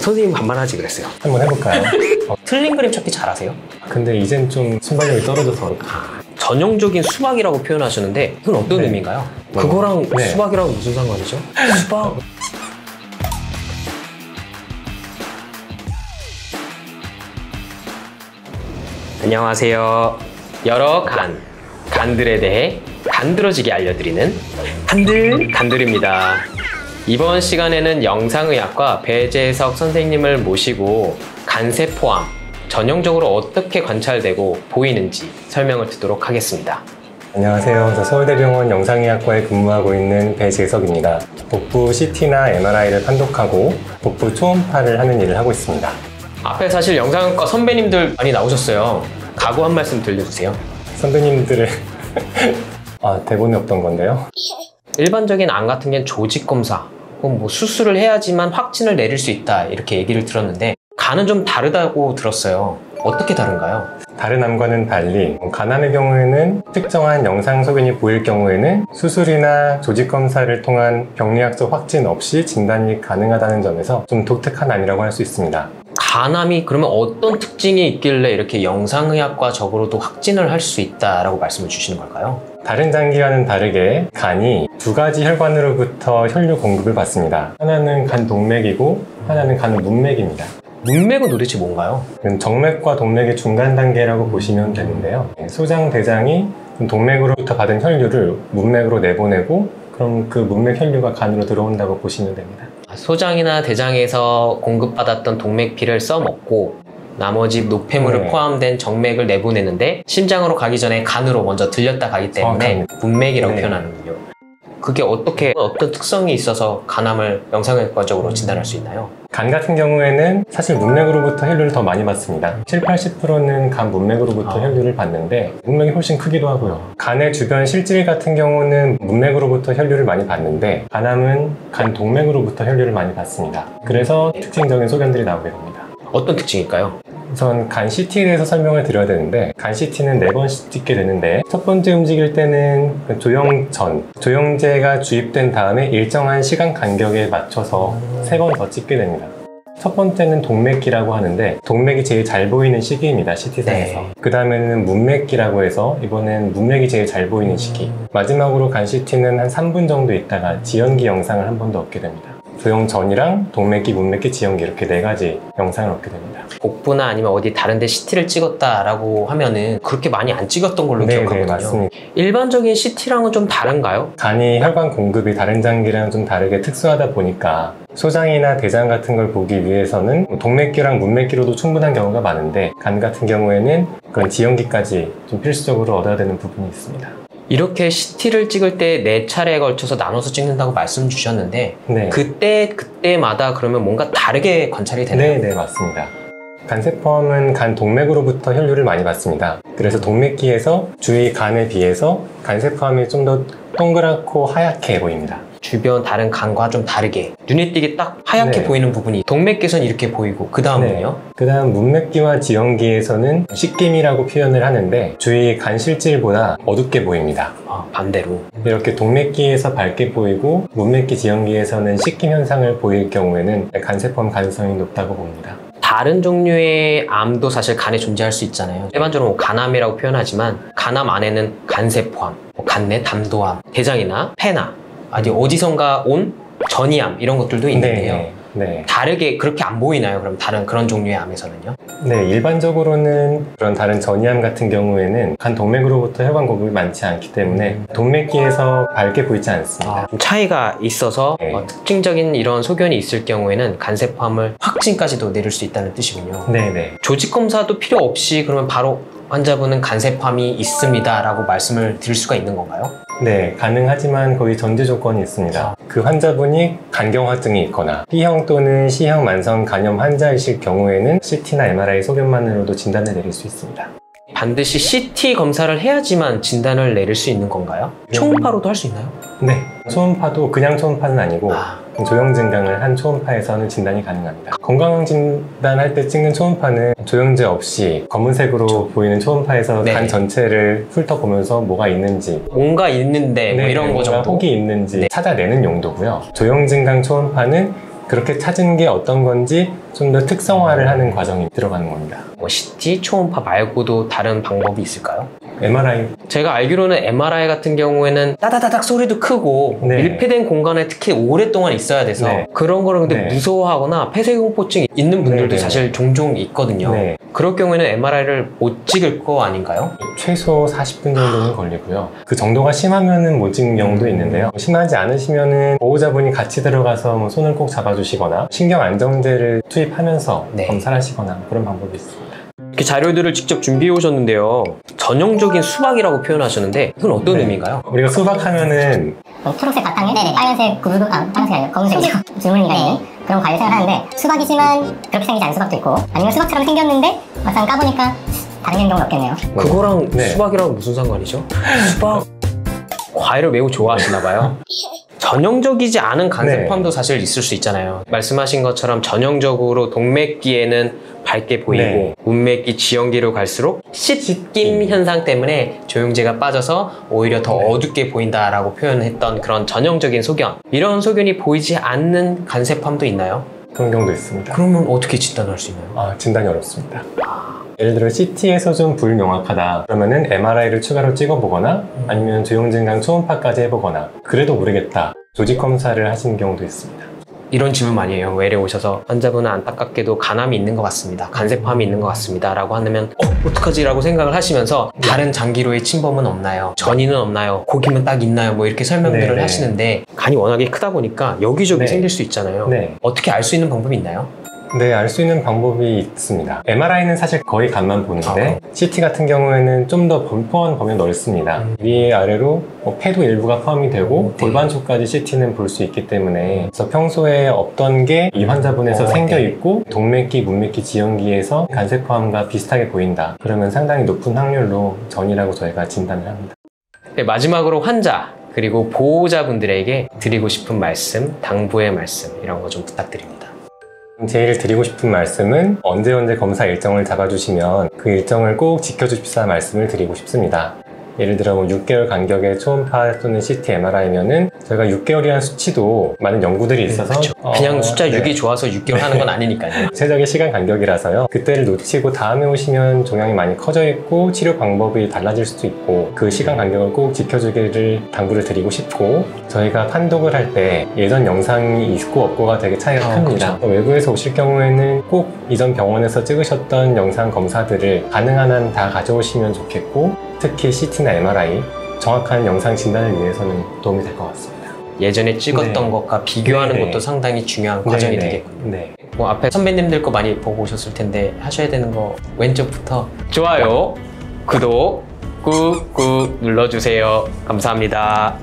선생님 반말하지 그랬어요. 한번 해볼까요? 틀린 그림 찾기 잘하세요? 근데 이젠 좀 순발력이 떨어져서 전형적인 수박이라고 표현하시는데 그건 어떤 의미인가요? 그거랑 수박이랑 무슨 상관이죠? 수박. 안녕하세요. 여러 간들에 대해 간드러지게 알려드리는 간들입니다. 이번 시간에는 영상의학과 배재석 선생님을 모시고 간세포암 전형적으로 어떻게 관찰되고 보이는지 설명을 듣도록 하겠습니다. 안녕하세요. 저 서울대병원 영상의학과에 근무하고 있는 배재석입니다. 복부 CT나 MRI를 판독하고 복부 초음파를 하는 일을 하고 있습니다. 앞에 사실 영상과 선배님들 많이 나오셨어요. 각오 한 말씀 들려주세요. 선배님들의 대본이 없던 건데요. 일반적인 암 같은 게 조직 검사, 뭐 수술을 해야지만 확진을 내릴 수 있다 이렇게 얘기를 들었는데 간은 좀 다르다고 들었어요. 어떻게 다른가요? 다른 암과는 달리 간암의 경우에는 특정한 영상 소견이 보일 경우에는 수술이나 조직 검사를 통한 병리학적 확진 없이 진단이 가능하다는 점에서 좀 독특한 암이라고 할 수 있습니다. 간암이 그러면 어떤 특징이 있길래 이렇게 영상의학과적으로도 확진을 할 수 있다라고 말씀을 주시는 걸까요? 다른 장기와는 다르게 간이 두 가지 혈관으로부터 혈류 공급을 받습니다. 하나는 간 동맥이고 하나는 간 문맥입니다. 문맥은 도대체 뭔가요? 정맥과 동맥의 중간 단계라고 보시면 되는데요. 소장, 대장이 동맥으로부터 받은 혈류를 문맥으로 내보내고 그럼 그 문맥 혈류가 간으로 들어온다고 보시면 됩니다. 소장이나 대장에서 공급받았던 동맥피를 써먹고 나머지 노폐물을 포함된 정맥을 내보내는데 심장으로 가기 전에 간으로 먼저 들렸다 가기 때문에 문맥이라고 표현하는군요. 그게 어떤 특성이 있어서 간암을 영상의학과적으로 진단할 수 있나요? 간 같은 경우에는 사실 문맥으로부터 혈류를 더 많이 받습니다. 70~80%는 간 문맥으로부터 혈류를 받는데 문맥이 훨씬 크기도 하고요. 간의 주변 실질 같은 경우는 문맥으로부터 혈류를 많이 받는데 간암은 간 동맥으로부터 혈류를 많이 받습니다. 그래서 특징적인 소견들이 나오게 됩니다. 어떤 특징일까요? 우선 간 CT에 대해서 설명을 드려야 되는데 간 CT는 4번씩 찍게 되는데 첫 번째 움직일 때는 조영 전, 조영제가 주입된 다음에 일정한 시간 간격에 맞춰서 3번 더 찍게 됩니다. 첫 번째는 동맥기라고 하는데 동맥이 제일 잘 보이는 시기입니다. CT상에서. 그 다음에는 문맥기라고 해서 이번엔 문맥이 제일 잘 보이는 시기. 마지막으로 간 CT는 한 3분 정도 있다가 지연기 영상을 한 번 더 얻게 됩니다. 조영 전이랑 동맥기, 문맥기, 지연기 이렇게 4가지 영상을 얻게 됩니다. 복부나 아니면 어디 다른 데 CT를 찍었다라고 하면은 그렇게 많이 안 찍었던 걸로 기억하거든요. 네, 맞습니다. 일반적인 CT랑은 좀 다른가요? 간이 혈관 공급이 다른 장기랑 좀 다르게 특수하다 보니까 소장이나 대장 같은 걸 보기 위해서는 동맥기랑 문맥기로도 충분한 경우가 많은데 간 같은 경우에는 그런 지연기까지 좀 필수적으로 얻어야 되는 부분이 있습니다. 이렇게 CT를 찍을 때 4차례에 걸쳐서 나눠서 찍는다고 말씀 주셨는데 그때마다 그러면 뭔가 다르게 관찰이 되나요? 네, 맞습니다. 간세포암은 간 동맥으로부터 혈류를 많이 받습니다. 그래서 동맥기에서 주위 간에 비해서 간세포암이 좀 더 동그랗고 하얗게 보입니다. 주변 다른 간과 좀 다르게 눈에 띄게 딱 하얗게 보이는 부분이 동맥기에서는 이렇게 보이고 그 다음은요? 그 다음 문맥기와 지연기에서는 식김이라고 표현을 하는데 주위 간 실질보다 어둡게 보입니다. 반대로 이렇게 동맥기에서 밝게 보이고 문맥기, 지연기에서는 식김 현상을 보일 경우에는 간세포암 가능성이 높다고 봅니다. 다른 종류의 암도 사실 간에 존재할 수 있잖아요. 일반적으로 간암이라고 표현하지만 간암 안에는 간세포암, 간내 담도암, 대장이나 폐나 어디선가 온 전이암 이런 것들도 있는데요. 다르게 그렇게 안 보이나요? 그럼 다른 그런 종류의 암에서는요? 네, 일반적으로는 그런 다른 전이암 같은 경우에는 간 동맥으로부터 혈관 공급이 많지 않기 때문에 동맥기에서 밝게 보이지 않습니다. 차이가 있어서 특징적인 이런 소견이 있을 경우에는 간세포암을 확진까지도 내릴 수 있다는 뜻이군요. 조직 검사도 필요 없이 그러면 바로 환자분은 간세포암이 있습니다 라고 말씀을 드릴 수가 있는 건가요? 네, 가능하지만 거의 전제 조건이 있습니다. 그 환자분이 간경화증이 있거나 B형 또는 C형 만성 간염 환자이실 경우에는 CT나 MRI 소견만으로도 진단을 내릴 수 있습니다. 반드시 CT 검사를 해야지만 진단을 내릴 수 있는 건가요? 초음파로도 할 수 있나요? 네, 초음파도 그냥 초음파는 아니고 조영증강을 한 초음파에서는 진단이 가능합니다. 건강 진단할 때 찍는 초음파는 조영제 없이 검은색으로 보이는 초음파에서 간 전체를 훑어보면서 뭐가 있는지 뭔가 있는데 뭐 이런 거 정도 혹이 있는지 찾아내는 용도고요. 조영증강 초음파는 그렇게 찾은 게 어떤 건지 좀 더 특성화를 하는 과정이 들어가는 겁니다. 뭐 CT, 초음파 말고도 다른 방법이 있을까요? MRI. 제가 알기로는 MRI 같은 경우에는 따다다닥 소리도 크고 네. 밀폐된 공간에 특히 오랫동안 있어야 돼서 네. 그런 거를 근데 네. 무서워하거나 폐쇄공포증 있는 분들도 네. 사실 종종 있거든요. 네. 그럴 경우에는 MRI를 못 찍을 거 아닌가요? 최소 40분 정도는 걸리고요. 그 정도가 심하면은 못 찍는 경우도 있는데요. 심하지 않으시면은 보호자분이 같이 들어가서 뭐 손을 꼭 잡아주시거나 신경 안정제를 투입하면서 네. 검사를 하시거나 그런 방법이 있습니다. 이렇게 자료들을 직접 준비해 오셨는데요. 전형적인 수박이라고 표현하셨는데 이건 어떤 네. 의미인가요? 우리가 수박하면은 초록색 바탕에 빨간색 빨간색이 아니라 검은색이죠. 줄무늬가 있는 그런 과일을 생각하는데 수박이지만 그렇게 생기지 않은 수박도 있고 아니면 수박처럼 생겼는데 막상 까보니까 다른 경우는 없겠네요. 그거랑 네. 수박이랑 무슨 상관이죠? 수박 과일을 매우 좋아하시나 봐요. 전형적이지 않은 간세포함도 사실 있을 수 있잖아요. 말씀하신 것처럼 전형적으로 동맥기에는 밝게 보이고 네. 문맥기, 지형기로 갈수록 씻김 현상 때문에 조영제가 빠져서 오히려 더 어둡게 보인다라고 표현했던 그런 전형적인 소견. 이런 소견이 보이지 않는 간세포함도 있나요? 그런 경우도 있습니다. 그러면 어떻게 진단할 수 있나요? 진단이 어렵습니다. 예를 들어 CT에서 좀 불명확하다 그러면은 MRI를 추가로 찍어보거나 아니면 조영증강 초음파까지 해보거나 그래도 모르겠다 조직 검사를 하시는 경우도 있습니다. 이런 질문 많이 해요. 외래 오셔서 환자분은 안타깝게도 간암이 있는 것 같습니다. 간세포함이 있는 것 같습니다. 라고 하면 어떡하지? 라고 생각을 하시면서 다른 장기로의 침범은 없나요? 전이는 없나요? 고기면 딱 있나요? 뭐 이렇게 설명들을 네네. 하시는데 간이 워낙에 크다 보니까 여기저기 네. 생길 수 있잖아요. 네. 어떻게 알 수 있는 방법이 있나요? 네, 알 수 있는 방법이 있습니다. MRI는 사실 거의 간만 보는데 아, CT 같은 경우에는 좀 더 포함 범위가 넓습니다. 위 아래로 폐도 일부가 포함이 되고 네. 골반 쪽까지 CT는 볼 수 있기 때문에 그래서 평소에 없던 게 이 환자분에서 생겨 있고 동맥기, 문맥기, 지형기에서 간세포함과 비슷하게 보인다. 그러면 상당히 높은 확률로 전이라고 저희가 진단을 합니다. 네, 마지막으로 환자 그리고 보호자분들에게 드리고 싶은 말씀, 당부의 말씀 이런 거 좀 부탁드립니다. 제일 드리고 싶은 말씀은 언제 검사 일정을 잡아주시면 그 일정을 꼭 지켜주십사 말씀을 드리고 싶습니다. 예를 들어 뭐 6개월 간격의 초음파 또는 CT, MRI면은 저희가 6개월이라는 수치도 많은 연구들이 있어서 그렇죠. 그냥 숫자 네. 6이 좋아서 6개월 하는 건 아니니까요. 최적의 시간 간격이라서요. 그때를 놓치고 다음에 오시면 종양이 많이 커져 있고 치료 방법이 달라질 수도 있고 그 시간 간격을 꼭 지켜주기를 당부를 드리고 싶고 저희가 판독을 할 때 예전 영상이 있고 없고가 되게 차이가 큽니다. 그렇죠. 외부에서 오실 경우에는 꼭 이전 병원에서 찍으셨던 영상 검사들을 가능한 한 다 가져오시면 좋겠고 특히 CT나 MRI 정확한 영상 진단을 위해서는 도움이 될 것 같습니다. 예전에 찍었던 네. 것과 비교하는 네. 것도 상당히 중요한 과정이 되겠군요. 네. 뭐 앞에 선배님들 거 많이 보고 오셨을 텐데 하셔야 되는 거 왼쪽부터 좋아요, 구독 꾹꾹 눌러주세요. 감사합니다.